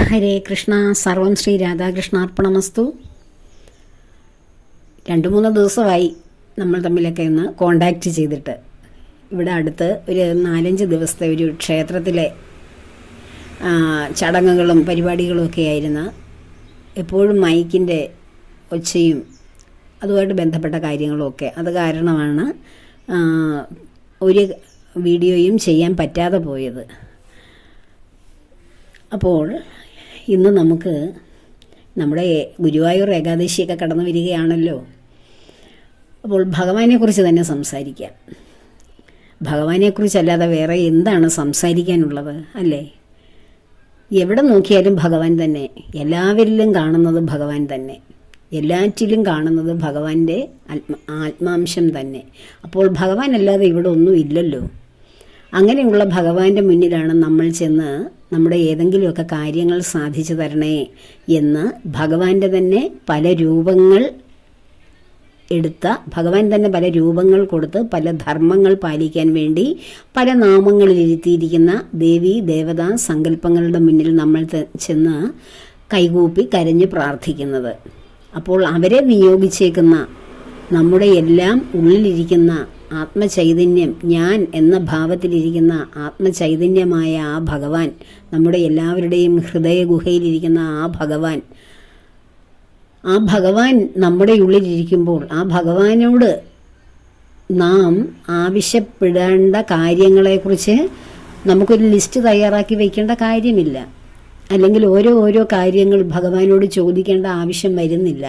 ഹരേ കൃഷ്ണ. സർവം ശ്രീ രാധാകൃഷ്ണാർപ്പണമസ്തു. 2-3 ദിവസമായി നമ്മൾ തമ്മിലൊക്കെ ഒന്ന് കോണ്ടാക്റ്റ് ചെയ്തിട്ട്. ഇവിടെ അടുത്ത് ഒരു 4-5 ദിവസത്തെ ഒരു ക്ഷേത്രത്തിലെ ചടങ്ങുകളും പരിപാടികളും ഒക്കെ ആയിരുന്നു. എപ്പോഴും മൈക്കിൻ്റെ ഒച്ചയും അതുമായിട്ട് ബന്ധപ്പെട്ട കാര്യങ്ങളുമൊക്കെ. അത് കാരണമാണ് ഒരു വീഡിയോയും ചെയ്യാൻ പറ്റാതെ പോയത്. അപ്പോൾ ഇന്ന് നമുക്ക് നമ്മുടെ ഗുരുവായൂർ ഏകാദശിയൊക്കെ കടന്നു വരികയാണല്ലോ. അപ്പോൾ ഭഗവാനെക്കുറിച്ച് തന്നെ സംസാരിക്കാം. ഭഗവാനെക്കുറിച്ചല്ലാതെ വേറെ എന്താണ് സംസാരിക്കാനുള്ളത്, അല്ലേ? എവിടെ നോക്കിയാലും ഭഗവാൻ തന്നെ, എല്ലാവരിലും കാണുന്നത് ഭഗവാൻ തന്നെ, എല്ലാറ്റിലും കാണുന്നത് ഭഗവാന്റെ ആത്മാംശം തന്നെ. അപ്പോൾ ഭഗവാൻ അല്ലാതെ ഇവിടെ ഒന്നും ഇല്ലല്ലോ. അങ്ങനെയുള്ള ഭഗവാന്റെ മുന്നിലാണ് നമ്മൾ ചെന്ന് നമ്മുടെ ഏതെങ്കിലുമൊക്കെ കാര്യങ്ങൾ സാധിച്ചു തരണേ എന്ന് ഭഗവാന്റെ തന്നെ പല രൂപങ്ങൾ എടുത്ത, ഭഗവാൻ തന്നെ പല രൂപങ്ങൾ കൊടുത്ത് പല ധർമ്മങ്ങൾ പാലിക്കാൻ വേണ്ടി പല നാമങ്ങളിൽ ഇരുത്തിയിരിക്കുന്ന ദേവി ദേവതാ സങ്കല്പങ്ങളുടെ മുന്നിൽ നമ്മൾ ചെന്ന് കൈകൂപ്പി കരഞ്ഞ് പ്രാർത്ഥിക്കുന്നത്. അപ്പോൾ അവരെ നിയോഗിച്ചേക്കുന്ന നമ്മുടെ എല്ലാം ഉള്ളിലിരിക്കുന്ന ആത്മചൈതന്യം, ഞാൻ എന്ന ഭാവത്തിലിരിക്കുന്ന ആത്മചൈതന്യമായ ആ ഭഗവാൻ, നമ്മുടെ എല്ലാവരുടെയും ഹൃദയ ഗുഹയിലിരിക്കുന്ന ആ ഭഗവാൻ നമ്മുടെ ഉള്ളിലിരിക്കുമ്പോൾ ആ ഭഗവാനോട് നാം ആവശ്യപ്പെടേണ്ട കാര്യങ്ങളെക്കുറിച്ച് നമുക്കൊരു ലിസ്റ്റ് തയ്യാറാക്കി വയ്ക്കേണ്ട കാര്യമില്ല. അല്ലെങ്കിൽ ഓരോ കാര്യങ്ങൾ ഭഗവാനോട് ചോദിക്കേണ്ട ആവശ്യം വരുന്നില്ല.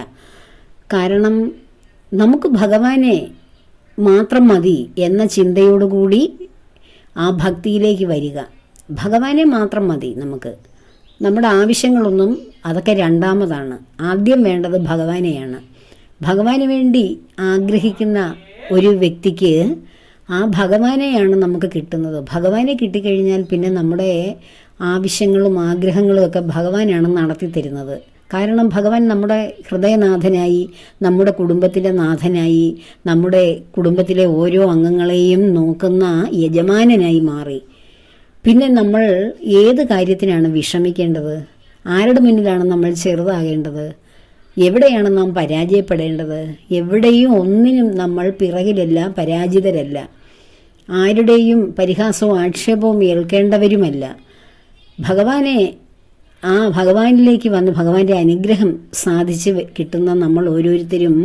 കാരണം നമുക്ക് ഭഗവാനെ മാത്രം മതി എന്ന ചിന്തയോടുകൂടി ആ ഭക്തിയിലേക്ക് വരിക. ഭഗവാനെ മാത്രം മതി നമുക്ക്. നമ്മുടെ ആവശ്യങ്ങളൊന്നും അതൊക്കെ രണ്ടാമതാണ്. ആദ്യം വേണ്ടത് ഭഗവാനെയാണ്. ഭഗവാന് വേണ്ടി ആഗ്രഹിക്കുന്ന ഒരു വ്യക്തിക്ക് ആ ഭഗവാനെയാണ് നമുക്ക് കിട്ടുന്നത്. ഭഗവാനെ കിട്ടിക്കഴിഞ്ഞാൽ പിന്നെ നമ്മുടെ ആവശ്യങ്ങളും ആഗ്രഹങ്ങളും ഒക്കെ ഭഗവാനാണ് നടത്തി തരുന്നത്. കാരണം ഭഗവാൻ നമ്മുടെ ഹൃദയനാഥനായി, നമ്മുടെ കുടുംബത്തിൻ്റെ നാഥനായി, നമ്മുടെ കുടുംബത്തിലെ ഓരോ അംഗങ്ങളെയും നോക്കുന്ന യജമാനനായി മാറി. പിന്നെ നമ്മൾ ഏത് കാര്യത്തിനാണ് വിഷമിക്കേണ്ടത്? ആരുടെ മുന്നിലാണ് നമ്മൾ ചെറുതാകേണ്ടത്? എവിടെയാണ് നാം പരാജയപ്പെടേണ്ടത്? എവിടെയും ഒന്നിനും നമ്മൾ പിറകിലല്ല, പരാജിതരല്ല. ആരുടെയും പരിഹാസവും ആക്ഷേപവും ഏൽക്കേണ്ടവരുമല്ല. ഭഗവാനിലേക്ക് വന്ന് ഭഗവാന്റെ അനുഗ്രഹം സാധിച്ച് കിട്ടുന്ന നമ്മൾ ഓരോരുത്തരും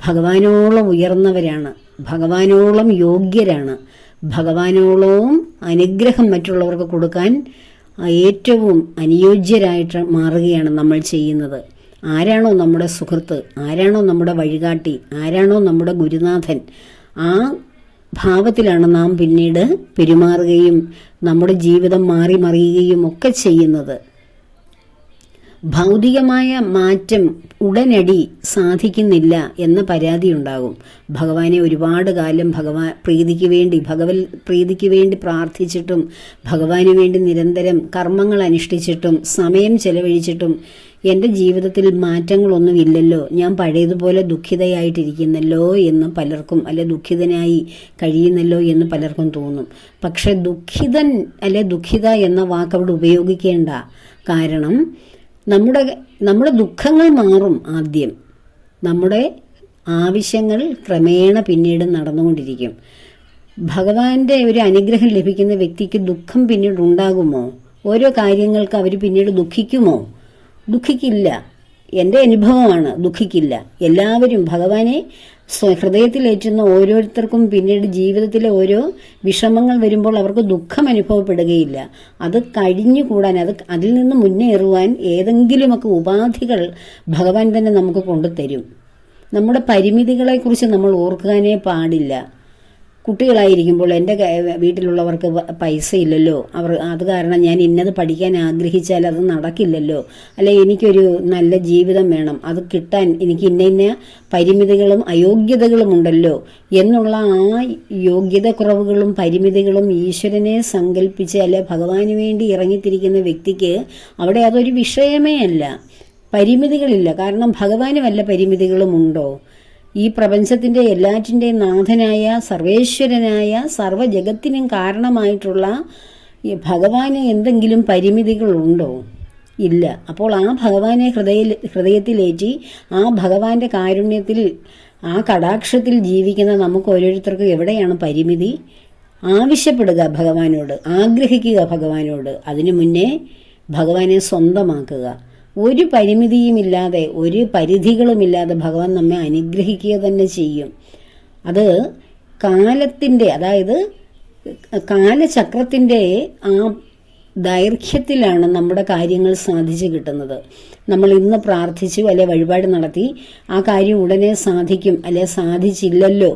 ഭഗവാനോളം ഉയർന്നവരാണ്, ഭഗവാനോളം യോഗ്യരാണ്, ഭഗവാനോളവും അനുഗ്രഹം മറ്റുള്ളവർക്ക് കൊടുക്കാൻ ഏറ്റവും അനുയോജ്യരായിട്ട് മാറുകയാണ് നമ്മൾ ചെയ്യുന്നത്. ആരാണോ നമ്മുടെ സുഹൃത്ത്, ആരാണോ നമ്മുടെ വഴികാട്ടി, ആരാണോ നമ്മുടെ ഗുരുനാഥൻ, ആ ഭാവത്തിലാണ് നാം പിന്നീട് പെരുമാറുകയും നമ്മുടെ ജീവിതം മാറി മറിയുകയും ഒക്കെ ചെയ്യുന്നത്. ഭൗതികമായ മാറ്റം ഉടനടി സാധിക്കുന്നില്ല എന്ന പരാതി ഉണ്ടാകും. ഭഗവാനെ ഒരുപാട് കാലം ഭഗവത് പ്രീതിക്ക് വേണ്ടി പ്രാർത്ഥിച്ചിട്ടും ഭഗവാന് വേണ്ടി നിരന്തരം കർമ്മങ്ങൾ അനുഷ്ഠിച്ചിട്ടും സമയം ചെലവഴിച്ചിട്ടും എൻ്റെ ജീവിതത്തിൽ മാറ്റങ്ങളൊന്നുമില്ലല്ലോ, ഞാൻ പഴയതുപോലെ ദുഃഖിതയായിട്ടിരിക്കുന്നല്ലോ എന്ന് പലർക്കും, ദുഃഖിതനായി കഴിയുന്നല്ലോ എന്ന് പലർക്കും തോന്നും. പക്ഷെ ദുഃഖിതൻ ദുഃഖിത എന്ന വാക്ക് അവിടെ ഉപയോഗിക്കേണ്ട. കാരണം നമ്മുടെ ദുഃഖങ്ങൾ മാറും ആദ്യം, നമ്മുടെ ആവശ്യങ്ങൾ ക്രമേണ പിന്നീട് നടന്നുകൊണ്ടിരിക്കും. ഭഗവാന്റെ ഒരു അനുഗ്രഹം ലഭിക്കുന്ന വ്യക്തിക്ക് ദുഃഖം പിന്നീട് ഉണ്ടാകുമോ? ഓരോ കാര്യങ്ങൾക്ക് അവർ പിന്നീട് ദുഃഖിക്കുമോ? ദുഃഖിക്കില്ല. എൻ്റെ അനുഭവമാണ്, ദുഃഖിക്കില്ല. എല്ലാവരും ഭഗവാനെ ഹൃദയത്തിലേറ്റുന്ന ഓരോരുത്തർക്കും പിന്നീട് ജീവിതത്തിലെ ഓരോ വിഷമങ്ങൾ വരുമ്പോൾ അവർക്ക് ദുഃഖം അനുഭവപ്പെടുകയില്ല. അത് കഴിഞ്ഞുകൂടാൻ, അതിൽ നിന്ന് മുന്നേറുവാൻ ഏതെങ്കിലുമൊക്കെ ഉപാധികൾ ഭഗവാൻ തന്നെ നമുക്ക് കൊണ്ടുതരും. നമ്മുടെ പരിമിതികളെക്കുറിച്ച് നമ്മൾ ഓർക്കാനേ പാടില്ല. കുട്ടികളായിരിക്കുമ്പോൾ എൻ്റെ വീട്ടിലുള്ളവർക്ക് പൈസ ഇല്ലല്ലോ, അത് കാരണം ഞാൻ ഇന്നത് പഠിക്കാൻ ആഗ്രഹിച്ചാൽ അത് നടക്കില്ലല്ലോ, എനിക്കൊരു നല്ല ജീവിതം വേണം, അത് കിട്ടാൻ എനിക്ക് ഇന്ന പരിമിതികളും അയോഗ്യതകളും ഉണ്ടല്ലോ എന്നുള്ള ആ യോഗ്യതക്കുറവുകളും പരിമിതികളും ഈശ്വരനെ സങ്കല്പിച്ച് ഭഗവാന് വേണ്ടി ഇറങ്ങിത്തിരിക്കുന്ന വ്യക്തിക്ക് അവിടെ അതൊരു വിഷയമേ അല്ല. പരിമിതികളില്ല. കാരണം ഭഗവാന് വല്ല പരിമിതികളും ഉണ്ടോ? ഈ പ്രപഞ്ചത്തിൻ്റെ എല്ലാറ്റിൻ്റെയും നാഥനായ സർവേശ്വരനായ സർവ്വജഗത്തിനും കാരണമായിട്ടുള്ള ഈ ഭഗവാന് എന്തെങ്കിലും പരിമിതികളുണ്ടോ? ഇല്ല. അപ്പോൾ ആ ഭഗവാനെ ഹൃദയത്തിലേറ്റി ആ ഭഗവാന്റെ കാരുണ്യത്തിൽ ആ കടാക്ഷത്തിൽ ജീവിക്കുന്ന നമുക്ക് ഓരോരുത്തർക്കും എവിടെയാണ് പരിമിതി? ആവശ്യപ്പെടുക ഭഗവാനോട്, ആഗ്രഹിക്കുക ഭഗവാനോട്. അതിനു മുന്നേ ഭഗവാനെ സ്വന്തമാക്കുക. ഒരു പരിമിതിയുമില്ലാതെ, ഒരു പരിധികളുമില്ലാതെ ഭഗവാൻ നമ്മെ അനുഗ്രഹിക്കുക തന്നെ ചെയ്യും. അത് കാലത്തിൻ്റെ, അതായത് കാലചക്രത്തിൻ്റെ ആ ദൈർഘ്യത്തിലാണ് നമ്മുടെ കാര്യങ്ങൾ സാധിച്ചു കിട്ടുന്നത്. നമ്മൾ ഇന്ന് പ്രാർത്ഥിച്ചു അല്ലെ വഴിപാട് നടത്തി ആ കാര്യം ഉടനെ സാധിക്കും അല്ലെ സാധിച്ചില്ലല്ലോ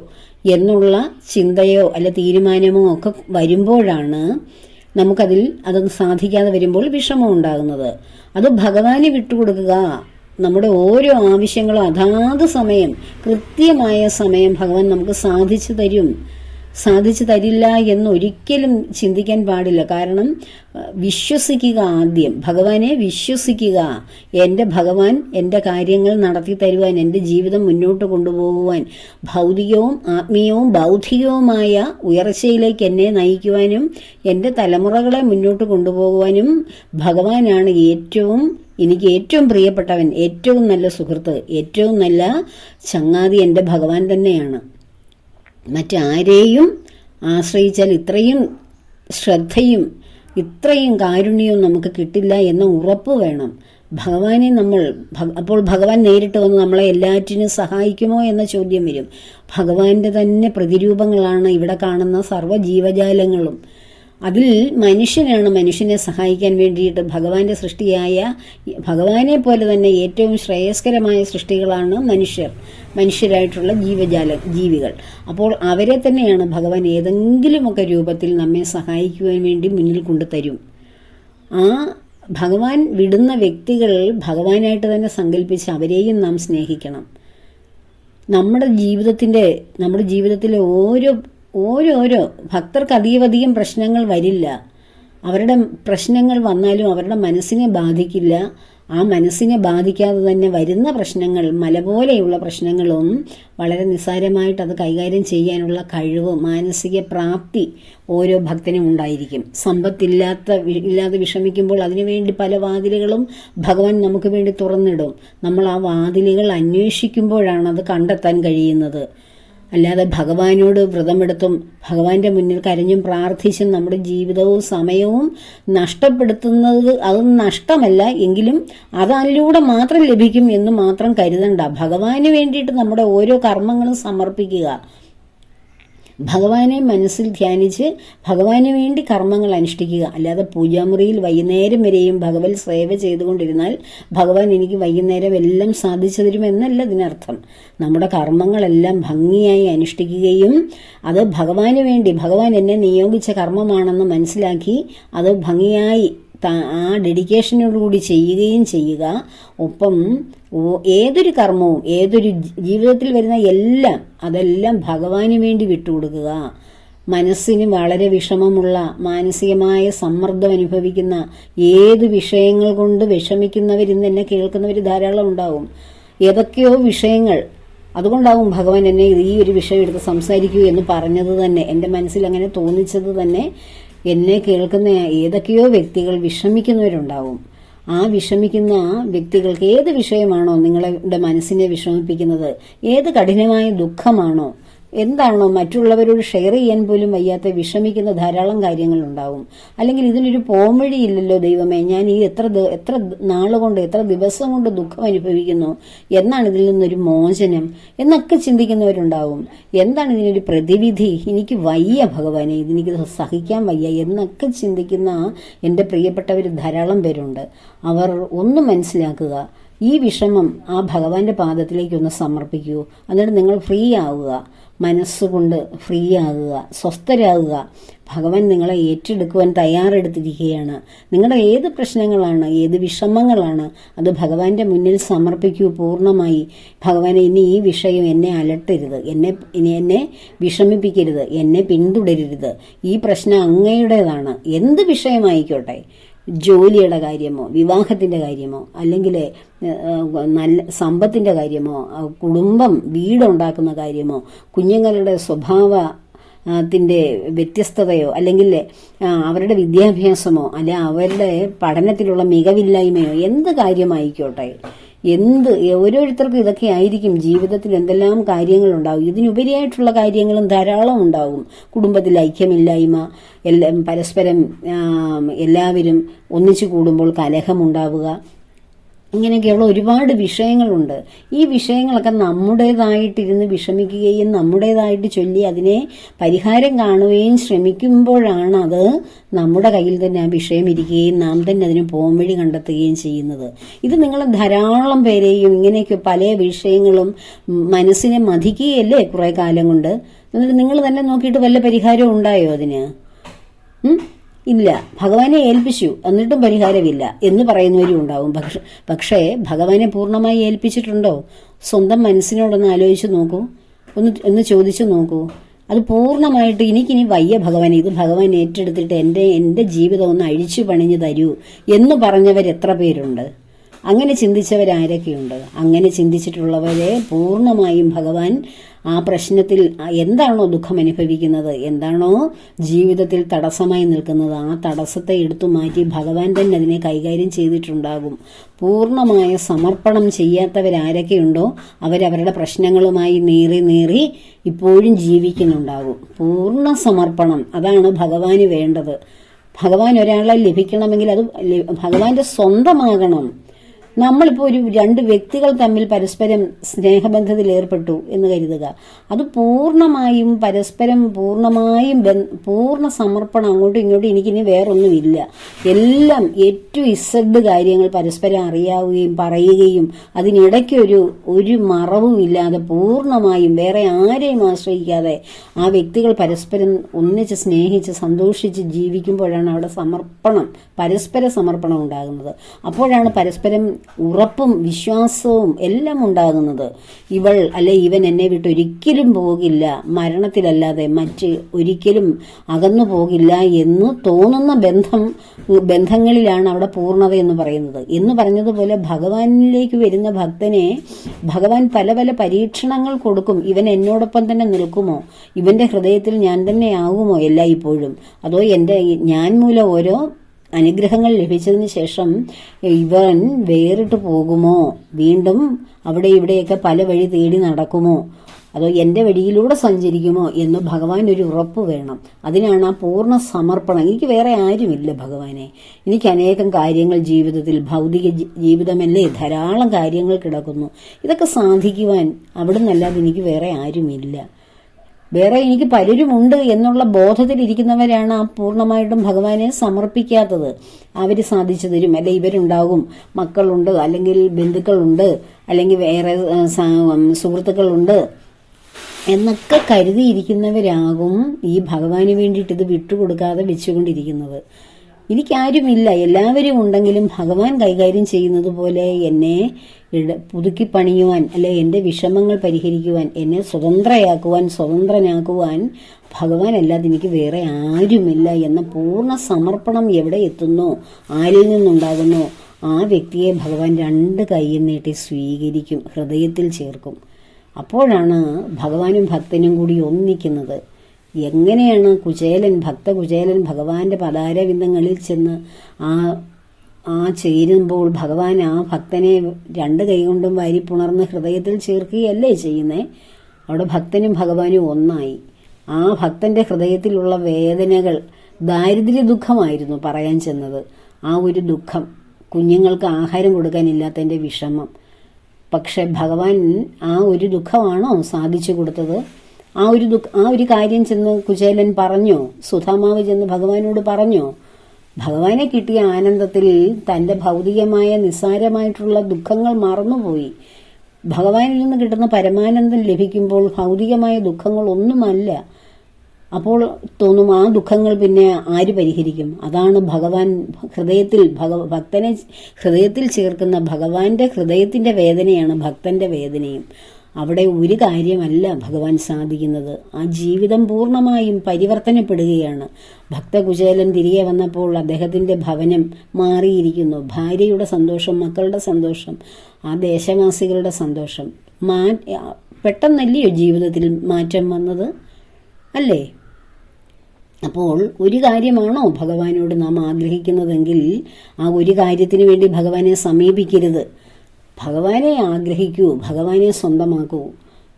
എന്നുള്ള ചിന്തയോ അല്ലെ തീരുമാനമോ ഒക്കെ വരുമ്പോഴാണ് നമുക്കതിൽ അതൊന്നും സാധിക്കാതെ വരുമ്പോൾ വിഷമം ഉണ്ടാകുന്നത്. അത് ഭഗവാനെ വിട്ടുകൊടുക്കുക. നമ്മുടെ ഓരോ ആവശ്യങ്ങളും അതാത് സമയം, കൃത്യമായ സമയം ഭഗവാൻ നമുക്ക് സാധിച്ചു തരില്ല എന്നൊരിക്കലും ചിന്തിക്കാൻ പാടില്ല. കാരണം വിശ്വസിക്കുക, ആദ്യം ഭഗവാനെ വിശ്വസിക്കുക. എൻ്റെ ഭഗവാൻ എൻ്റെ കാര്യങ്ങൾ നടത്തി തരുവാൻ, എൻ്റെ ജീവിതം മുന്നോട്ട് കൊണ്ടുപോകുവാൻ, ഭൗതികവും ആത്മീയവും ബൗദ്ധികവുമായ ഉയർച്ചയിലേക്ക് എന്നെ നയിക്കുവാനും എൻ്റെ തലമുറകളെ മുന്നോട്ട് കൊണ്ടുപോകുവാനും ഭഗവാനാണ് എനിക്ക് ഏറ്റവും പ്രിയപ്പെട്ടവൻ, ഏറ്റവും നല്ല സുഹൃത്ത്, ഏറ്റവും നല്ല ചങ്ങാതി എൻ്റെ ഭഗവാൻ തന്നെയാണ്. മറ്റാരെയും ആശ്രയിച്ചാൽ ഇത്രയും ശ്രദ്ധയും ഇത്രയും കാരുണ്യവും നമുക്ക് കിട്ടില്ല എന്ന ഉറപ്പ് വേണം. ഭഗവാനെ അപ്പോൾ ഭഗവാൻ നേരിട്ട് വന്ന് നമ്മളെ എല്ലാറ്റിനും സഹായിക്കുമോ എന്ന ചോദ്യം വരും. ഭഗവാന്റെ തന്നെ പ്രതിരൂപങ്ങളാണ് ഇവിടെ കാണുന്ന സർവ്വ ജീവജാലങ്ങളും. അതിൽ മനുഷ്യനാണ് മനുഷ്യനെ സഹായിക്കാൻ വേണ്ടിയിട്ട് ഭഗവാന്റെ സൃഷ്ടിയായ, ഭഗവാനെ പോലെ തന്നെ ഏറ്റവും ശ്രേയസ്കരമായ സൃഷ്ടികളാണ് മനുഷ്യരായിട്ടുള്ള ജീവികൾ. അപ്പോൾ അവരെ തന്നെയാണ് ഭഗവാൻ ഏതെങ്കിലുമൊക്കെ രൂപത്തിൽ നമ്മെ സഹായിക്കുവാൻ വേണ്ടി മുന്നിൽ കൊണ്ടുതരും. ആ ഭഗവാൻ വിടുന്ന വ്യക്തികൾ ഭഗവാനായിട്ട് തന്നെ സങ്കല്പിച്ച് അവരെയും നാം സ്നേഹിക്കണം. നമ്മുടെ ജീവിതത്തിലെ ഓരോരോ ഭക്തർക്ക് അധികം പ്രശ്നങ്ങൾ വരില്ല. അവരുടെ പ്രശ്നങ്ങൾ വന്നാലും അവരുടെ മനസ്സിനെ ബാധിക്കില്ല. ആ മനസ്സിനെ ബാധിക്കാതെ തന്നെ വരുന്ന പ്രശ്നങ്ങൾ, മല പോലെയുള്ള പ്രശ്നങ്ങളും വളരെ നിസ്സാരമായിട്ട് അത് കൈകാര്യം ചെയ്യാനുള്ള കഴിവ്, മാനസിക പ്രാപ്തി ഓരോ ഭക്തനും ഉണ്ടായിരിക്കും. ഇല്ലാതെ വിഷമിക്കുമ്പോൾ അതിനുവേണ്ടി പല വാതിലുകളും ഭഗവാൻ നമുക്ക് വേണ്ടി തുറന്നിടും. നമ്മൾ ആ വാതിലുകൾ അന്വേഷിക്കുമ്പോഴാണ് അത് കണ്ടെത്താൻ കഴിയുന്നത്. അല്ലാതെ ഭഗവാനോട് വ്രതമെടുത്തും ഭഗവാന്റെ മുന്നിൽ കരഞ്ഞും പ്രാർത്ഥിച്ചും നമ്മുടെ ജീവിതവും സമയവും നഷ്ടപ്പെടുത്തുന്നത് അത് നഷ്ടമല്ല, എങ്കിലും അതിലൂടെ മാത്രം ലഭിക്കും എന്ന് മാത്രം കരുതണ്ട. ഭഗവാന് വേണ്ടിയിട്ട് നമ്മുടെ ഓരോ കർമ്മങ്ങളും സമർപ്പിക്കുക. ഭഗവാനെ മനസ്സിൽ ധ്യാനിച്ച് ഭഗവാന് വേണ്ടി കർമ്മങ്ങൾ അനുഷ്ഠിക്കുക. അല്ലാതെ പൂജാമുറിയിൽ വൈകുന്നേരം വരെയും ഭഗവത് സേവ ചെയ്തുകൊണ്ടിരുന്നാൽ ഭഗവാൻ എനിക്ക് വൈകുന്നേരം എല്ലാം സാധിച്ചു തരുമെന്നല്ല ഇതിനർത്ഥം. നമ്മുടെ കർമ്മങ്ങളെല്ലാം ഭംഗിയായി അനുഷ്ഠിക്കുകയും അത് ഭഗവാന് വേണ്ടി, ഭഗവാൻ എന്നെ നിയോഗിച്ച കർമ്മമാണെന്ന് മനസ്സിലാക്കി അത് ഭംഗിയായി ആ ഡെഡിക്കേഷനോടുകൂടി ചെയ്യുകയും ചെയ്യുക. ഒപ്പം ഏതൊരു കർമ്മവും, ഏതൊരു ജീവിതത്തിൽ വരുന്ന അതെല്ലാം ഭഗവാന് വേണ്ടി വിട്ടുകൊടുക്കുക. മനസ്സിന് വളരെ വിഷമമുള്ള, മാനസികമായ സമ്മർദ്ദം അനുഭവിക്കുന്ന, ഏത് വിഷയങ്ങൾ കൊണ്ട് വിഷമിക്കുന്നവരിന്ന് എന്നെ കേൾക്കുന്നവർ ധാരാളം ഉണ്ടാവും. ഏതൊക്കെയോ വിഷയങ്ങൾ, അതുകൊണ്ടാവും ഭഗവാൻ എന്നെ ഈ ഒരു വിഷയം എടുത്ത് സംസാരിക്കൂ എന്ന് പറഞ്ഞത് തന്നെ, എൻ്റെ മനസ്സിൽ അങ്ങനെ തോന്നിച്ചത് തന്നെ. എന്നെ കേൾക്കുന്ന ഏതൊക്കെയോ വ്യക്തികൾ വിഷമിക്കുന്നവരുണ്ടാവും. ആ വിഷമിക്കുന്ന വ്യക്തികൾക്ക് ഏത് വിഷയമാണോ നിങ്ങളുടെ മനസ്സിനെ വിഷമിപ്പിക്കുന്നത്, ഏത് കഠിനമായ ദുഃഖമാണോ, എന്താണോ മറ്റുള്ളവരോട് ഷെയർ ചെയ്യാൻ പോലും വയ്യാത്ത വിഷമിക്കുന്ന ധാരാളം കാര്യങ്ങളുണ്ടാവും. അല്ലെങ്കിൽ ഇതിനൊരു പോംവഴിയില്ലല്ലോ ദൈവമേ, ഞാൻ ഈ എത്ര നാളുകൊണ്ട്, എത്ര ദിവസം കൊണ്ട് ദുഃഖം അനുഭവിക്കുന്നു, എന്നാണ് ഇതിൽ നിന്നൊരു മോചനം എന്നൊക്കെ ചിന്തിക്കുന്നവരുണ്ടാവും. എന്താണ് ഇതിനൊരു പ്രതിവിധി, എനിക്ക് വയ്യ ഭഗവാനെ, ഇതെനിക്ക് സഹിക്കാൻ വയ്യ എന്നൊക്കെ ചിന്തിക്കുന്ന എൻ്റെ പ്രിയപ്പെട്ടവർ ധാരാളം പേരുണ്ട്. അവർ ഒന്ന് മനസ്സിലാക്കുക, ഈ വിഷമം ആ ഭഗവാന്റെ പാദത്തിലേക്ക് ഒന്ന് സമർപ്പിക്കൂ. എന്നിട്ട് നിങ്ങൾ ഫ്രീ ആവുക, മനസ്സുകൊണ്ട് ഫ്രീ ആകുക, സ്വസ്ഥരാകുക. ഭഗവാൻ നിങ്ങളെ ഏറ്റെടുക്കുവാൻ തയ്യാറെടുത്തിരിക്കുകയാണ്. നിങ്ങളുടെ ഏത് പ്രശ്നങ്ങളാണ്, ഏത് വിഷമങ്ങളാണ്, അത് ഭഗവാന്റെ മുന്നിൽ സമർപ്പിക്കൂ പൂർണ്ണമായി. ഭഗവാനെ, ഇനി ഈ വിഷയം എന്നെ അലട്ടരുത്, എന്നെ വിഷമിപ്പിക്കരുത്, എന്നെ പിന്തുടരരുത്. ഈ പ്രശ്നം അങ്ങയുടേതാണ്. എന്ത് വിഷയമായിക്കോട്ടെ, ജോലിയുടെ കാര്യമോ, വിവാഹത്തിൻ്റെ കാര്യമോ, അല്ലെങ്കിൽ നല്ല സമ്പത്തിൻ്റെ കാര്യമോ, കുടുംബം വീടുണ്ടാക്കുന്ന കാര്യമോ, കുഞ്ഞുങ്ങളുടെ സ്വഭാവ ത്തിൻ്റെ വ്യത്യസ്തതയോ അല്ലെങ്കിൽ അവരുടെ വിദ്യാഭ്യാസമോ അല്ലെ അവരുടെ പഠനത്തിലുള്ള മികവില്ലായ്മയോ എന്ത് കാര്യമായിക്കോട്ടെ, ഓരോരുത്തർക്കും ഇതൊക്കെ ആയിരിക്കും. ജീവിതത്തിൽ എന്തെല്ലാം കാര്യങ്ങളുണ്ടാവും, ഇതിനുപരിയായിട്ടുള്ള കാര്യങ്ങളും ധാരാളം ഉണ്ടാകും. കുടുംബത്തിൽ ഐക്യമില്ലായ്മ, പരസ്പരം എല്ലാവരും ഒന്നിച്ചു കൂടുമ്പോൾ കലഹമുണ്ടാവുക, ഇങ്ങനെയൊക്കെയുള്ള ഒരുപാട് വിഷയങ്ങളുണ്ട്. ഈ വിഷയങ്ങളൊക്കെ നമ്മുടേതായിട്ടിരുന്ന് വിഷമിക്കുകയും നമ്മുടേതായിട്ട് ചൊല്ലി അതിനെ പരിഹാരം കാണുകയും ശ്രമിക്കുമ്പോഴാണ് അത് നമ്മുടെ കയ്യിൽ തന്നെ ആ വിഷയം ഇരിക്കുകയും നാം തന്നെ അതിന് പോംവഴി കണ്ടെത്തുകയും ചെയ്യുന്നത്. ഇത് നിങ്ങൾ ധാരാളം പേരെയും ഇങ്ങനെയൊക്കെ പല വിഷയങ്ങളും മനസ്സിനെ മതിക്കുകയല്ലേ കുറേ കാലം കൊണ്ട്. എന്നിട്ട് നിങ്ങൾ തന്നെ നോക്കിയിട്ട് വല്ല പരിഹാരവും ഉണ്ടായോ അതിന്? ഇല്ല. ഭഗവാനെ ഏൽപ്പിച്ചു എന്നിട്ടും പരിഹാരമില്ല എന്ന് പറയുന്നവരും ഉണ്ടാവും. പക്ഷേ ഭഗവാനെ പൂർണ്ണമായി ഏൽപ്പിച്ചിട്ടുണ്ടോ? സ്വന്തം മനസ്സിനോടൊന്ന് ആലോചിച്ച് നോക്കൂ, ഒന്ന് ചോദിച്ചു നോക്കൂ. അത് പൂർണ്ണമായിട്ട് എനിക്കിനി വയ്യ ഭഗവാനെ, ഇത് ഭഗവാൻ ഏറ്റെടുത്തിട്ട് എൻ്റെ ജീവിതം ഒന്ന് അഴിച്ചു പണിഞ്ഞു തരൂ എന്ന് പറഞ്ഞവരെത്ര പേരുണ്ട്? അങ്ങനെ ചിന്തിച്ചവരാരൊക്കെയുണ്ട്? അങ്ങനെ ചിന്തിച്ചിട്ടുള്ളവരെ പൂർണ്ണമായും ഭഗവാൻ ആ പ്രശ്നത്തിൽ എന്താണോ ദുഃഖം അനുഭവിക്കുന്നത്, എന്താണോ ജീവിതത്തിൽ തടസ്സമായി നിൽക്കുന്നത്, ആ തടസ്സത്തെ എടുത്തു മാറ്റി ഭഗവാൻ തന്നെ അതിനെ കൈകാര്യം ചെയ്തിട്ടുണ്ടാകും. പൂർണ്ണമായ സമർപ്പണം ചെയ്യാത്തവരാരൊക്കെയുണ്ടോ അവരവരുടെ പ്രശ്നങ്ങളുമായി നീറി ഇപ്പോഴും ജീവിക്കുന്നുണ്ടാകും. പൂർണ്ണ സമർപ്പണം, അതാണ് ഭഗവാന് വേണ്ടത്. ഭഗവാൻ ഒരാളെ ലഭിക്കണമെങ്കിൽ അത് ഭഗവാന്റെ സ്വന്തമാകണം. നമ്മളിപ്പോൾ രണ്ട് വ്യക്തികൾ തമ്മിൽ പരസ്പരം സ്നേഹബന്ധത്തിൽ ഏർപ്പെട്ടു എന്ന് കരുതുക. അത് പൂർണ്ണമായും പരസ്പരം പൂർണ്ണമായും പൂർണ്ണ സമർപ്പണം, അങ്ങോട്ടും ഇങ്ങോട്ടും എനിക്കിനി വേറൊന്നുമില്ല, എല്ലാം ഏറ്റവും ഇസഡ് കാര്യങ്ങൾ പരസ്പരം അറിയാവുകയും പറയുകയും അതിനിടയ്ക്ക് ഒരു മറവുമില്ലാതെ പൂർണ്ണമായും വേറെ ആരെയും ആശ്രയിക്കാതെ ആ വ്യക്തികൾ പരസ്പരം ഒന്നിച്ച് സ്നേഹിച്ച് സന്തോഷിച്ച് ജീവിക്കുമ്പോഴാണ് അവിടെ പരസ്പര സമർപ്പണം ഉണ്ടാകുന്നത്. അപ്പോഴാണ് പരസ്പരം ഉറപ്പും വിശ്വാസവും എല്ലാം ഉണ്ടാകുന്നത്. ഇവൻ എന്നെ വിട്ട് ഒരിക്കലും പോകില്ല, മരണത്തിലല്ലാതെ മറ്റ് ഒരിക്കലും അകന്നു പോകില്ല എന്ന് തോന്നുന്ന ബന്ധങ്ങളിലാണ് അവിടെ പൂർണ്ണത എന്ന് പറയുന്നത്. എന്ന് പറഞ്ഞതുപോലെ ഭഗവാനിലേക്ക് വരുന്ന ഭക്തനെ ഭഗവാൻ പല പല പരീക്ഷണങ്ങൾ കൊടുക്കും. ഇവൻ എന്നോടൊപ്പം തന്നെ നിൽക്കുമോ, ഇവന്റെ ഹൃദയത്തിൽ ഞാൻ തന്നെ ആകുമോ എല്ലായ്പ്പോഴും, അതോ ഞാൻ മൂലം ഓരോ അനുഗ്രഹങ്ങൾ ലഭിച്ചതിന് ശേഷം ഇവൻ വേറിട്ട് പോകുമോ, വീണ്ടും അവിടെ ഇവിടെയൊക്കെ പല വഴി തേടി നടക്കുമോ, അതോ എൻ്റെ വഴിയിലൂടെ സഞ്ചരിക്കുമോ എന്ന് ഭഗവാൻ ഒരു ഉറപ്പ് വേണം. അതിനാണ് ആ പൂർണ്ണ സമർപ്പണം. എനിക്ക് വേറെ ആരുമില്ല ഭഗവാനെ, എനിക്ക് അനേകം കാര്യങ്ങൾ ജീവിതത്തിൽ, ഭൗതിക ജീവിതമല്ലേ, ധാരാളം കാര്യങ്ങൾ കിടക്കുന്നു. ഇതൊക്കെ സാധിക്കുവാൻ അവിടെ നിന്നല്ലാതെ എനിക്ക് വേറെ ആരുമില്ല, വേറെ എനിക്ക് പലരുമുണ്ട് എന്നുള്ള ബോധത്തിലിരിക്കുന്നവരാണ് ആ പൂർണ്ണമായിട്ടും ഭഗവാനെ സമർപ്പിക്കാത്തത്. അവർ സാധിച്ചു തരും, അല്ലെ ഇവരുണ്ടാകും, മക്കളുണ്ട്, അല്ലെങ്കിൽ ബന്ധുക്കളുണ്ട്, അല്ലെങ്കിൽ വേറെ സുഹൃത്തുക്കളുണ്ട് എന്നൊക്കെ കരുതിയിരിക്കുന്നവരാകും ഈ ഭഗവാന് വേണ്ടിയിട്ട് ഇത് വിട്ടുകൊടുക്കാതെ വെച്ചുകൊണ്ടിരിക്കുന്നത്. എനിക്കാരുമില്ല, എല്ലാവരും ഉണ്ടെങ്കിലും ഭഗവാൻ കൈകാര്യം ചെയ്യുന്നത് പോലെ എന്നെ പുതുക്കി പണിയുവാൻ, അല്ലെ എൻ്റെ വിഷമങ്ങൾ പരിഹരിക്കുവാൻ, എന്നെ സ്വതന്ത്രനാക്കുവാൻ ഭഗവാൻ അല്ലാതെ എനിക്ക് വേറെ ആരുമില്ല എന്ന പൂർണ്ണ സമർപ്പണം എവിടെ എത്തുന്നോ, ആരിൽ നിന്നുണ്ടാകുന്നോ ആ വ്യക്തിയെ ഭഗവാൻ രണ്ട് കൈയും നീട്ടി സ്വീകരിക്കും, ഹൃദയത്തിൽ ചേർക്കും. അപ്പോഴാണ് ഭഗവാനും ഭക്തനും കൂടി ഒന്നിക്കുന്നത്. എങ്ങനെയാണ് ഭക്തകുചേലൻ ഭഗവാന്റെ പദാരവിന്ദങ്ങളിൽ ചെന്ന് ചേരുമ്പോൾ ഭഗവാൻ ആ ഭക്തനെ രണ്ട് കൈകൊണ്ടും വാരിപ്പുണർന്ന് ഹൃദയത്തിൽ ചേർക്കുകയല്ലേ ചെയ്യുന്നേ? അവിടെ ഭക്തനും ഭഗവാനും ഒന്നായി. ആ ഭക്തന്റെ ഹൃദയത്തിലുള്ള വേദനകൾ ദാരിദ്ര്യ ദുഃഖമായിരുന്നു പറയാൻ ചെന്നത്. ആ ഒരു ദുഃഖം, കുഞ്ഞുങ്ങൾക്ക് ആഹാരം കൊടുക്കാനില്ലാത്തതിൻ്റെ വിഷമം. പക്ഷെ ഭഗവാൻ ആ ഒരു ദുഃഖമാണോ സാധിച്ചു കൊടുത്തത്? ആ ഒരു കാര്യം ചെന്ന് കുചേലൻ പറഞ്ഞോ? സുധാമാവ് ചെന്ന് ഭഗവാനോട് പറഞ്ഞോ? ഭഗവാനെ കിട്ടിയ ആനന്ദത്തിൽ തൻ്റെ ഭൗതികമായ നിസ്സാരമായിട്ടുള്ള ദുഃഖങ്ങൾ മറന്നുപോയി. ഭഗവാനിൽ നിന്ന് കിട്ടുന്ന പരമാനന്ദം ലഭിക്കുമ്പോൾ ഭൗതികമായ ദുഃഖങ്ങൾ ഒന്നുമല്ല. അപ്പോൾ തോന്നും ആ ദുഃഖങ്ങൾ പിന്നെ ആര് പരിഹരിക്കും? അതാണ് ഭഗവാൻ ഭക്തനെ ഹൃദയത്തിൽ ചേർക്കുന്ന ഭഗവാന്റെ ഹൃദയത്തിന്റെ വേദനയാണ് ഭക്തന്റെ വേദനയും. അവിടെ ഒരു കാര്യമല്ല ഭഗവാൻ സാധിക്കുന്നത്, ആ ജീവിതം പൂർണ്ണമായും പരിവർത്തനപ്പെടുകയാണ്. ഭക്തകുചേലൻ തിരികെ വന്നപ്പോൾ അദ്ദേഹത്തിന്റെ ഭവനം മാറിയിരിക്കുന്നു. ഭാര്യയുടെ സന്തോഷം, മക്കളുടെ സന്തോഷം, ആ ദേശവാസികളുടെ സന്തോഷം. പെട്ടെന്നല്ലയോ ജീവിതത്തിൽ മാറ്റം വന്നത്? അല്ലേ? അപ്പോൾ ഒരു കാര്യമാണോ ഭഗവാനോട് നാം ആഗ്രഹിക്കുന്നതെങ്കിൽ ആ ഒരു കാര്യത്തിന് വേണ്ടി ഭഗവാനെ സമീപിക്കരുത്. ഭഗവാനെ ആഗ്രഹിക്കൂ, ഭഗവാനെ സ്വന്തമാക്കൂ.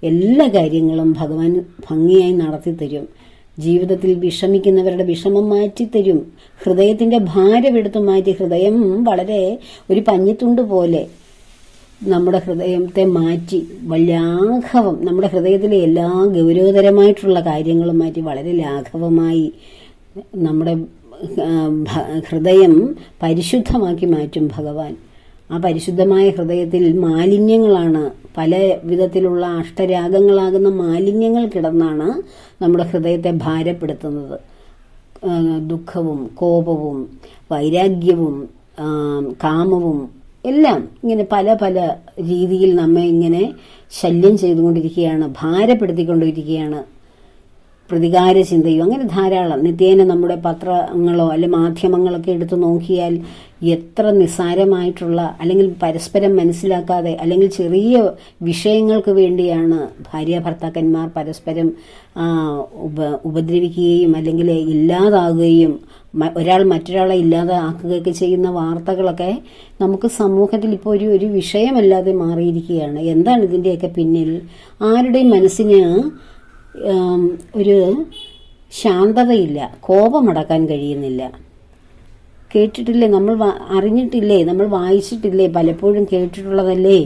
എല്ലാ കാര്യങ്ങളും ഭഗവാൻ ഭംഗിയായി നടത്തിത്തരും. ജീവിതത്തിൽ വിഷമിക്കുന്നവരുടെ വിഷമം മാറ്റിത്തരും. ഹൃദയത്തിൻ്റെ ഭാരമെടുത്ത് മാറ്റി, ഹൃദയം വളരെ ഒരു പഞ്ഞിത്തുണ്ട് പോലെ നമ്മുടെ ഹൃദയത്തെ മാറ്റി ലാഘവം, നമ്മുടെ ഹൃദയത്തിലെ എല്ലാ ഗൗരവതരമായിട്ടുള്ള കാര്യങ്ങളും മാറ്റി വളരെ ലാഘവമായി നമ്മുടെ ഹൃദയം പരിശുദ്ധമാക്കി മാറ്റും ഭഗവാൻ. ആ പരിശുദ്ധമായ ഹൃദയത്തിൽ മാലിന്യങ്ങളാണ്, പല വിധത്തിലുള്ള അഷ്ടരാഗങ്ങളാകുന്ന മാലിന്യങ്ങൾ കിടന്നാണ് നമ്മുടെ ഹൃദയത്തെ ഭാരപ്പെടുത്തുന്നത്. ദുഃഖവും കോപവും വൈരാഗ്യവും കാമവും എല്ലാം ഇങ്ങനെ പല പല രീതിയിൽ നമ്മെ ഇങ്ങനെ ശല്യം ചെയ്തുകൊണ്ടിരിക്കുകയാണ്, ഭാരപ്പെടുത്തിക്കൊണ്ടിരിക്കുകയാണ്. പ്രതികാര ചിന്തയും അങ്ങനെ ധാരാളം. നിത്യേന നമ്മുടെ പത്രങ്ങളോ അല്ലെ മാധ്യമങ്ങളൊക്കെ എടുത്തു നോക്കിയാൽ എത്ര നിസ്സാരമായിട്ടുള്ള, അല്ലെങ്കിൽ പരസ്പരം മനസ്സിലാക്കാതെ, അല്ലെങ്കിൽ ചെറിയ വിഷയങ്ങൾക്ക് വേണ്ടിയാണ് ഭാര്യ ഭർത്താക്കന്മാർ പരസ്പരം ഉപദ്രവിക്കുകയും അല്ലെങ്കിൽ ഇല്ലാതാകുകയും ഒരാൾ മറ്റൊരാളെ ഇല്ലാതാക്കുകയൊക്കെ ചെയ്യുന്ന വാർത്തകളൊക്കെ നമുക്ക് സമൂഹത്തിൽ ഇപ്പോൾ ഒരു വിഷയമല്ലാതെ മാറിയിരിക്കുകയാണ്. എന്താണ് ഇതിൻ്റെയൊക്കെ പിന്നിൽ? ആരുടെയും മനസ്സിന് ഒരു ശാന്തതയില്ല, കോപമടക്കാൻ കഴിയുന്നില്ല. കേട്ടിട്ടില്ലേ, നമ്മൾ അറിഞ്ഞിട്ടില്ലേ, നമ്മൾ വായിച്ചിട്ടില്ലേ, പലപ്പോഴും കേട്ടിട്ടുള്ളതല്ലേ,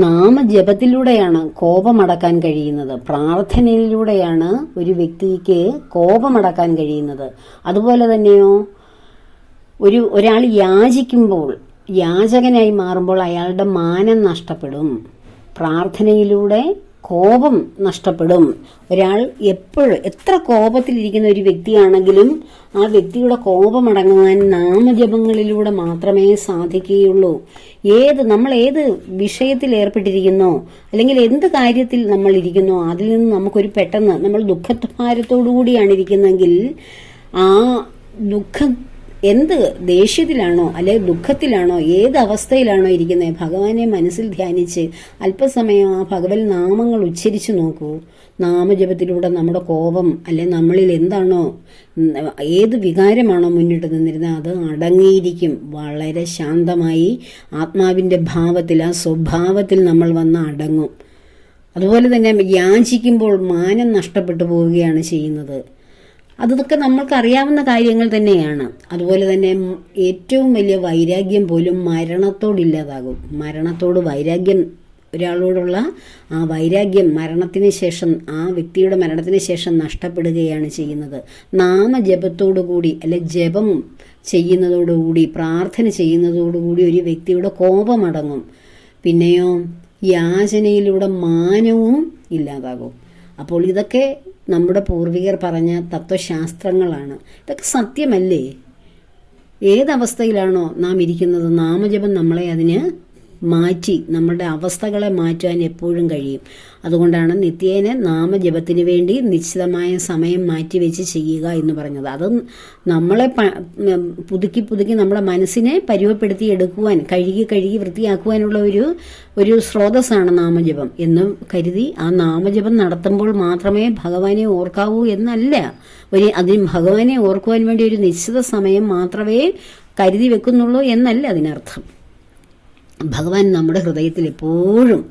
നാമജപത്തിലൂടെയാണ് കോപമടക്കാൻ കഴിയുന്നത്. പ്രാർത്ഥനയിലൂടെയാണ് ഒരു വ്യക്തിക്ക് കോപമടക്കാൻ കഴിയുന്നത്. അതുപോലെ തന്നെയോ ഒരാൾ യാചിക്കുമ്പോൾ, യാചകനായി മാറുമ്പോൾ അയാളുടെ മാനം നഷ്ടപ്പെടും. പ്രാർത്ഥനയിലൂടെ കോപം നഷ്ടപ്പെടും. ഒരാൾ എത്ര കോപത്തിലിരിക്കുന്ന ഒരു വ്യക്തിയാണെങ്കിലും ആ വ്യക്തിയുടെ കോപമടങ്ങാൻ നാമജപങ്ങളിലൂടെ മാത്രമേ സാധിക്കുകയുള്ളൂ. നമ്മൾ ഏത് വിഷയത്തിൽ ഏർപ്പെട്ടിരിക്കുന്നോ അല്ലെങ്കിൽ എന്ത് കാര്യത്തിൽ നമ്മൾ ഇരിക്കുന്നോ അതിൽ നിന്ന് നമുക്കൊരു പെട്ടെന്ന്, നമ്മൾ ദുഃഖഭാരത്തോടു കൂടിയാണ് ഇരിക്കുന്നതെങ്കിൽ ആ ദുഃഖം എന്ത് ദേഷ്യത്തിലാണോ അല്ലെ ദുഃഖത്തിലാണോ ഏത് അവസ്ഥയിലാണോ ഇരിക്കുന്നത്, ഭഗവാനെ മനസ്സിൽ ധ്യാനിച്ച് അല്പസമയം ആ ഭഗവത് നാമങ്ങൾ ഉച്ചരിച്ചു നോക്കൂ. നാമജപത്തിലൂടെ നമ്മുടെ കോപം അല്ലെ നമ്മളിൽ എന്താണോ, ഏത് വികാരമാണോ മുന്നിട്ട് നിന്നിരുന്നത് അത് അടങ്ങിയിരിക്കും. വളരെ ശാന്തമായി ആത്മാവിൻ്റെ ഭാവത്തിൽ, ആ സ്വഭാവത്തിൽ നമ്മൾ വന്ന് അടങ്ങും. അതുപോലെ തന്നെ യാചിക്കുമ്പോൾ മാനം നഷ്ടപ്പെട്ടു പോവുകയാണ് ചെയ്യുന്നത്. അതൊക്കെ നമ്മൾക്ക് അറിയാവുന്ന കാര്യങ്ങൾ തന്നെയാണ്. അതുപോലെ തന്നെ ഏറ്റവും വലിയ വൈരാഗ്യം പോലും മരണത്തോടില്ലാതാകും. മരണത്തോട് വൈരാഗ്യം, ഒരാളോടുള്ള ആ വൈരാഗ്യം മരണത്തിന് ശേഷം, ആ വ്യക്തിയുടെ മരണത്തിന് ശേഷം നഷ്ടപ്പെടുകയാണ് ചെയ്യുന്നത്. നാമജപത്തോടുകൂടി അല്ലെ ജപം ചെയ്യുന്നതോടുകൂടി, പ്രാർത്ഥന ചെയ്യുന്നതോടുകൂടി ഒരു വ്യക്തിയുടെ കോപമടങ്ങും. പിന്നെയോ യാചനയിലൂടെ മാനവും ഇല്ലാതാകും. അപ്പോൾ ഇതൊക്കെ നമ്മുടെ പൂർവികർ പറഞ്ഞ തത്വശാസ്ത്രങ്ങളാണ്. ഇതൊക്കെ സത്യമല്ലേ? ഏതവസ്ഥയിലാണോ നാം ഇരിക്കുന്നത്, നാമജപം നമ്മളെ അതിന് മാറ്റി, നമ്മളുടെ അവസ്ഥകളെ മാറ്റാൻ എപ്പോഴും കഴിയും. അതുകൊണ്ടാണ് നിത്യേന നാമജപത്തിന് വേണ്ടി നിശ്ചിതമായ സമയം മാറ്റിവെച്ച് ചെയ്യുക എന്ന് പറഞ്ഞത്. അത് നമ്മളെ പുതുക്കി നമ്മുടെ മനസ്സിനെ പരുവപ്പെടുത്തി എടുക്കുവാൻ, കഴുകി വൃത്തിയാക്കുവാനുള്ള ഒരു സ്രോതസ്സാണ് നാമജപം എന്ന് കരുതി ആ നാമജപം നടത്തുമ്പോൾ മാത്രമേ ഭഗവാനെ ഓർക്കാവൂ എന്നല്ല. അതിന് ഭഗവാനെ ഓർക്കുവാൻ വേണ്ടി ഒരു നിശ്ചിത സമയം മാത്രമേ കരുതി വെക്കുന്നുള്ളൂ എന്നല്ല അതിനർത്ഥം. ഭഗവാൻ നമ്മുടെ ഹൃദയത്തിൽ എപ്പോഴും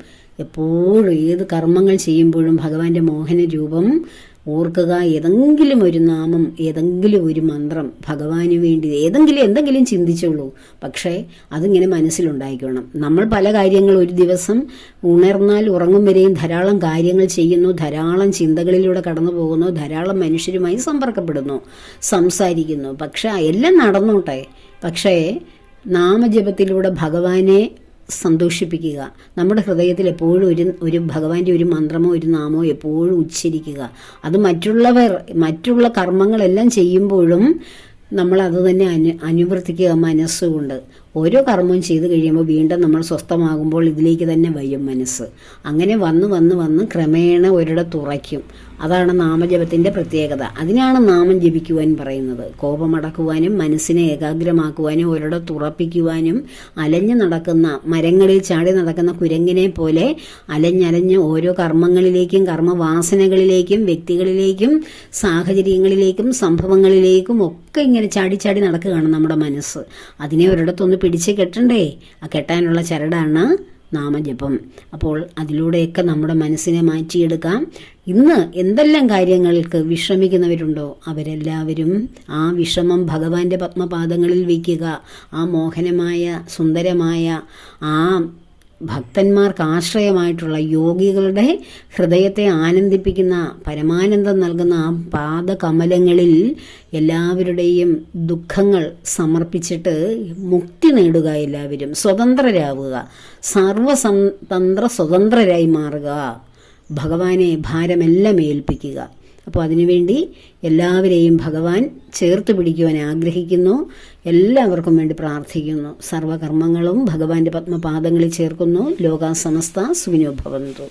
ഏത് കർമ്മങ്ങൾ ചെയ്യുമ്പോഴും ഭഗവാന്റെ മോഹന രൂപം ഓർക്കുക. ഏതെങ്കിലും ഒരു നാമം, ഏതെങ്കിലും ഒരു മന്ത്രം ഭഗവാന് വേണ്ടി എന്തെങ്കിലും ചിന്തിച്ചോളൂ. പക്ഷേ അതിങ്ങനെ മനസ്സിലുണ്ടായിക്കണം. നമ്മൾ പല കാര്യങ്ങൾ ഒരു ദിവസം ഉണർന്നാൽ ഉറങ്ങും വരെയും ധാരാളം കാര്യങ്ങൾ ചെയ്യുന്നു, ധാരാളം ചിന്തകളിലൂടെ കടന്നു പോകുന്നു, ധാരാളം മനുഷ്യരുമായി സമ്പർക്കപ്പെടുന്നു, സംസാരിക്കുന്നു. പക്ഷെ എല്ലാം നടന്നോട്ടെ, പക്ഷേ നാമജപത്തിലൂടെ ഭഗവാനെ സന്തോഷിപ്പിക്കുക. നമ്മുടെ ഹൃദയത്തിൽ എപ്പോഴും ഒരു ഭഗവാന്റെ ഒരു മന്ത്രമോ ഒരു നാമോ എപ്പോഴും ഉച്ചരിക്കുക. അത് മറ്റുള്ള കർമ്മങ്ങളെല്ലാം ചെയ്യുമ്പോഴും നമ്മൾ അത് തന്നെ അനുവർത്തിക്കുക മനസ്സുകൊണ്ട്. ഓരോ കർമ്മവും ചെയ്തു കഴിയുമ്പോൾ വീണ്ടും നമ്മൾ സ്വസ്ഥമാകുമ്പോൾ ഇതിലേക്ക് തന്നെ വയ്യും മനസ്സ്. അങ്ങനെ വന്ന് വന്ന് വന്ന് ക്രമേണ ഒരിടത്തുറയ്ക്കും. അതാണ് നാമജപത്തിൻ്റെ പ്രത്യേകത. അതിനാണ് നാമം ജപിക്കുവാൻ പറയുന്നത്. കോപമടക്കുവാനും മനസ്സിനെ ഏകാഗ്രമാക്കുവാനും ഒരിടത്തുറപ്പിക്കുവാനും അലഞ്ഞു നടക്കുന്ന, മരങ്ങളിൽ ചാടി നടക്കുന്ന കുരങ്ങിനെ പോലെ അലഞ്ഞലഞ്ഞ് ഓരോ കർമ്മങ്ങളിലേക്കും കർമ്മവാസനകളിലേക്കും വ്യക്തികളിലേക്കും സാഹചര്യങ്ങളിലേക്കും സംഭവങ്ങളിലേക്കും ഒക്കെ ഇങ്ങനെ ചാടി ചാടി നടക്കുകയാണ് നമ്മുടെ മനസ്സ്. അതിനെ ഒരിടത്തൊന്ന് പിടിച്ച് കെട്ടണ്ടേ? ആ കെട്ടാനുള്ള ചരടാണ് നാമജപം. അപ്പോൾ അതിലൂടെയൊക്കെ നമ്മുടെ മനസ്സിനെ മാറ്റിയെടുക്കാം. ഇന്ന് എന്തെല്ലാം കാര്യങ്ങൾക്ക് വിശ്രമിക്കുന്നവരുണ്ടോ അവരെല്ലാവരും ആ വിഷമം ഭഗവാന്റെ പത്മപാദങ്ങളിൽ വയ്ക്കുക. ആ മോഹനമായ സുന്ദരമായ ആ ഭക്തന്മാർക്ക് ആശ്രയമായിട്ടുള്ള യോഗികളുടെ ഹൃദയത്തെ ആനന്ദിപ്പിക്കുന്ന, പരമാനന്ദം നൽകുന്ന ആ പാദകമലങ്ങളിൽ എല്ലാവരുടെയും ദുഃഖങ്ങൾ സമർപ്പിച്ചിട്ട് മുക്തി നേടുക. എല്ലാവരും സ്വതന്ത്രരാവുക, സർവതന്ത്ര സ്വതന്ത്രരായി മാറുക. ഭഗവാനെ ഭാരമെല്ലാം ഏൽപ്പിക്കുക. അപ്പോൾ അതിനുവേണ്ടി എല്ലാവരെയും ഭഗവാൻ ചേർത്ത് പിടിക്കുവാൻ ആഗ്രഹിക്കുന്നു. എല്ലാവർക്കും വേണ്ടി പ്രാർത്ഥിക്കുന്നു. സർവകർമ്മങ്ങളും ഭഗവാന്റെ പത്മപാദങ്ങളിൽ ചേർക്കുന്നു. ലോകാ സമസ്ത സുഖിനോ ഭവന്തു.